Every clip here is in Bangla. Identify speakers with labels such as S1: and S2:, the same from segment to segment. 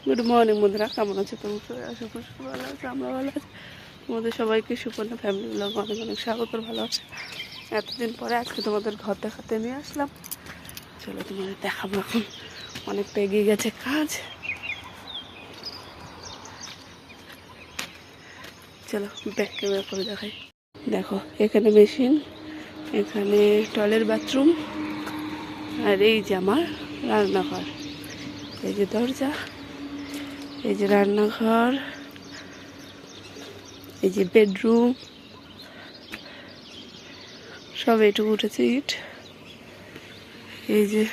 S1: গুড মর্নিং বন্ধুরা, কেমন আছে তোমার সবাই? আশা করি ভালো আছে, আমরা ভালো আছি। তোমাদের সবাইকে সুকন্যা ফ্যামিলি ব্লগ অনেক অনেক স্বাগত, ভালো আছে। এতদিন পরে আজকে তোমাদের ঘর দেখাতে নিয়ে আসলাম। চলো তোমাদের দেখাবো। এখন অনেকটা এগিয়ে গেছে কাজ। চলো ব্যাক ক্যামেরা করে দেখাই। দেখো এখানে মেশিন, এখানে টয়লেট বাথরুম, আর এই যে আমার রান্নাঘর। এই যে দরজা, এই যে রান্নাঘর, এই যে বেডরুম, সব এইটুকু উঠেছে ইট। এই যে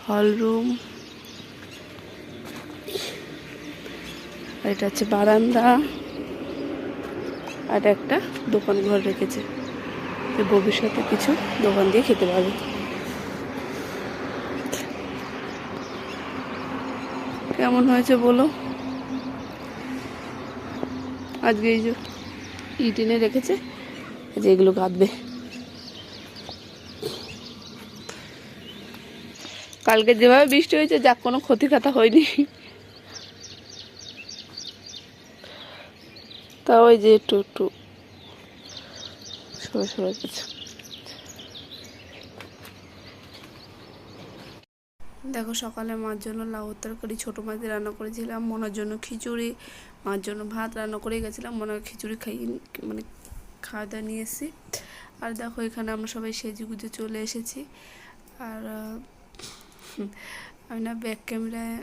S1: হল রুম, এটা হচ্ছে বারান্দা, আর একটা দোকান ঘর রেখেছে, ভবিষ্যতে কিছু দোকান দিয়ে খেতে পারবে। কেমন হয়েছে বলো? আজকে এই যে ইট এনে রেখেছে, যে এগুলো কাঁদবে। কালকে যেভাবে বৃষ্টি হয়েছে, যাক কোনো ক্ষতি খাতা হয়নি। তা ওই যে একটু একটু সরে সরে গেছে। দেখো সকালে মার জন্য লাউ তরকারি, ছোটো মাছ দিয়ে রান্না করেছিলাম, মনার জন্য খিচুড়ি, মার জন্য ভাত রান্না করে গেছিলাম। মনার খিচুড়ি মানে খাওয়া দাওয়া নিয়ে এসেছি। আর দেখো এখানে আমরা সবাই সেজে গুজে চলে এসেছি। আর আমি না ব্যাক ক্যামেরায়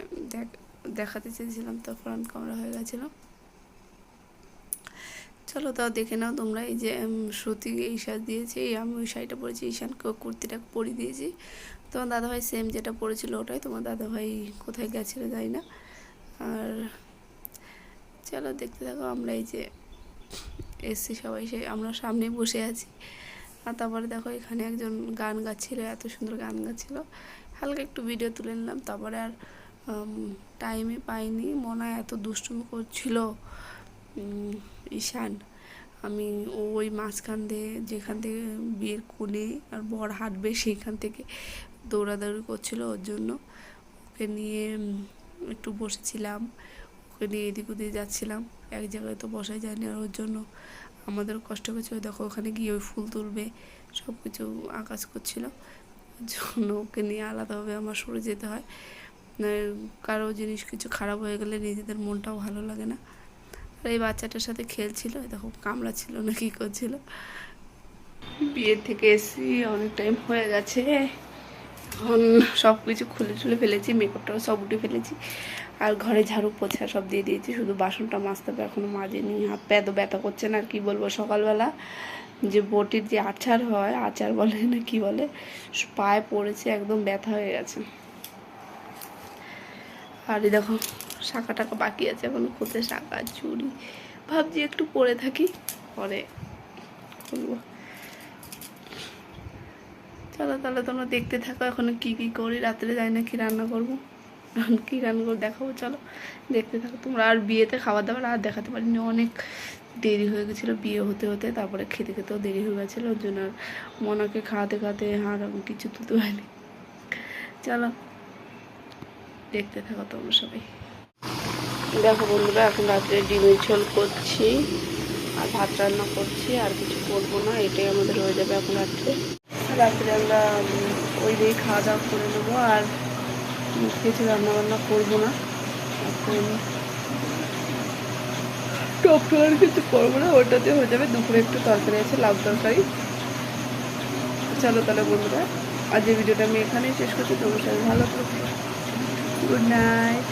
S1: দেখাতে চেয়েছিলাম, তো ফ্রন্ট ক্যামেরা হয়ে গেছিলো। চলো তাও দেখে নাও তোমরা। এই যে শ্রুতি এই সাজ দিয়েছে, আমি ওই শাড়িটা পরেছি, ঈশানকে কুর্তিটা পরিয়ে দিয়েছি। তোমার দাদাভাই সেম যেটা পরেছিল ওটাই। তোমার দাদাভাই কোথায় গেছিলো যাই না। আর চলো দেখতে থাকো। আমরা এই যে এসছি সবাই, আমরা সামনেই বসে আছি। আর তারপরে দেখো এখানে একজন গান গাচ্ছিলো, এত সুন্দর গান গাচ্ছিলো। হালকা একটু ভিডিও তুলে নিলাম। তারপরে আর টাইমই পাইনি। মনে এত দুষ্টুমি করছিল ঈশান। আমি ওই মাঝখান দিয়ে, যেখান থেকে বিয়ের কোণে আর বর হাঁটবে সেইখান থেকে দৌড়াদৌড়ি করছিল। ওর জন্য ওকে নিয়ে একটু বসেছিলাম, ওকে নিয়ে এদিক ওদিক যাচ্ছিলাম। এক জায়গায় তো বসাই যায়নি, আর ওর জন্য আমাদেরও কষ্ট হচ্ছে। ওই দেখো ওখানে গিয়ে ওই ফুল তুলবে, সব কিছু আকাশ করছিল। ওর জন্য ওকে নিয়ে আলাদাভাবে আমার সরে যেতে হয়। কারো জিনিস কিছু খারাপ হয়ে গেলে নিজেদের মনটাও ভালো লাগে না। আর এই বাচ্চাটার সাথে খেলছিল, দেখো কামড়া ছিল না কি করছিল। বিয়ের থেকে এসি অনেক টাইম হয়ে গেছে। এখন সব কিছু খুলে টুলে ফেলেছি, মেকআপটাও সব উঠে ফেলেছি, আর ঘরে ঝাড়ু পোছা সব দিয়ে দিয়েছি। শুধু বাসনটা মাজতে হবে, এখনও মাজেনি। হাত পা এত ব্যথা করছে না, আর কি বলবো। সকালবেলা যে বটির যে আচার হয়, আচার বলে না কি বলে, পায়ে পড়েছে, একদম ব্যথা হয়ে গেছে। আর এই দেখো শাঁখা টাকা বাকি আছে এখন খুলতে, শাঁখা চুড়ি ভাবছি একটু পরে থাকি, পরে খুলবো। চলো তাহলে তোমরা দেখতে থাকো এখন কি কি করি। রাত্রে যাই না কি রান্না করবো, কি রান্না করবো দেখাবো। চলো দেখতে থাকো তোমরা। আর বিয়েতে খাবার দাবার আর দেখাতে পারিনি, অনেক দেরি হয়ে গেছিলো বিয়ে হতে হতে। তারপরে খেতে খেতেও দেরি হয়ে গেছিলো, ওর জন্য আর মনাকে খাওয়াতে খাওয়াতে আর কিছু তুলতে পারিনি। চলো দেখতে থাকো তোমরা সবাই। দেখো বন্ধুরা, এখন রাত্রে ডিমের ঝোল করছি আর ভাত রান্না করছি, আর কিছু করবো না। এটাই আমাদের হয়ে যাবে এখন রাত্রে। রাত্রে আমরা ওই দিয়েই খাওয়া দাওয়া করে নেবো, আর কিছু রান্নাবান্না করবো না এখন। টক কিছু করবো না, ওটাতে হয়ে যাবে। দুপুরে একটু তরকারি আছে, লাউ তরকারি। চলো তাহলে বন্ধুরা, আজ এই ভিডিওটা আমি এখানেই শেষ করছি। তোমার সাথে ভালো থাকো, গুড নাইট।